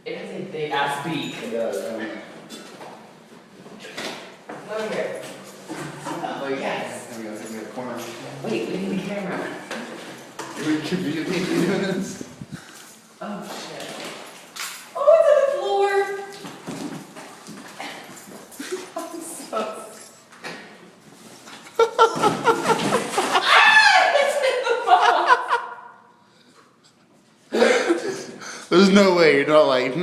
It has a big ass beak. It does. Come over here. Oh, yes. There we go. Give me a corner. Wait, we need the camera. We could be doing this. Oh shit. Oh, it's on the floor. I'm so. It's in the box. There's no way you're not like.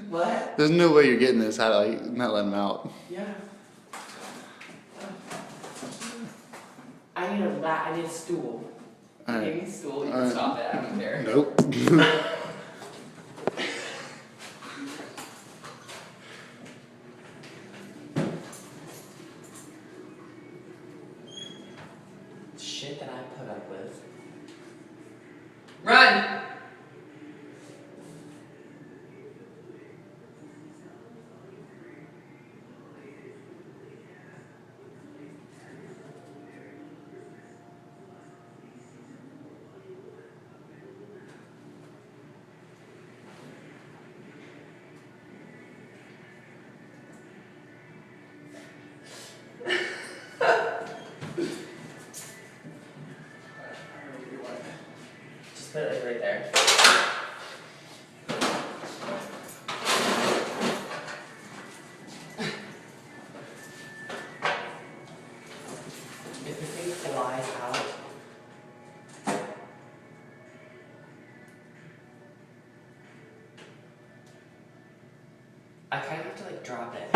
What? There's no way you're getting this. How to like not let him out. Yeah. I need a stool. Alright. Give me a stool, you can Alright. stop it, I don't care. Nope. Shit that I put up with. Run! Just put it like right there. If the thing flies out, I kind of have to like drop it.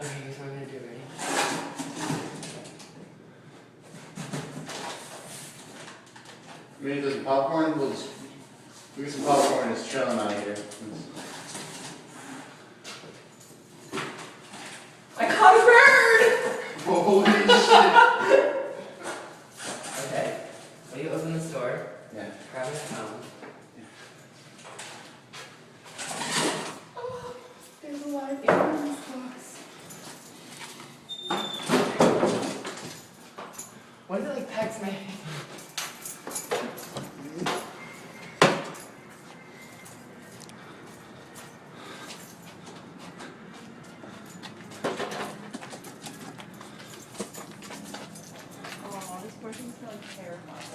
Okay, here's what I'm gonna do, ready? We need some popcorn. We'll just get some popcorn and just chill him out of here. I caught a bird! Holy shit! Okay, will you open the store? Yeah. Grab your phone. Oh, there's a live animal in this box. What if it like pecks my hand? Oh, this person's feeling terrified.